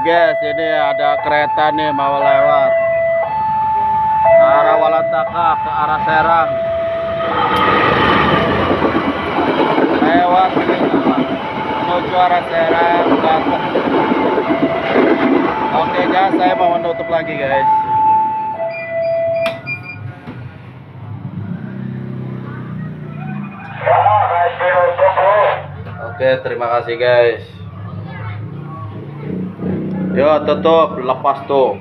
guys, ini ada kereta nih mau lewat arah Walantaka ke arah Serang, lewat menuju arah Serang, Banten. Oke guys, saya mau menutup lagi guys. Oke, terima kasih guys. Yo, tutup, lepas tuh.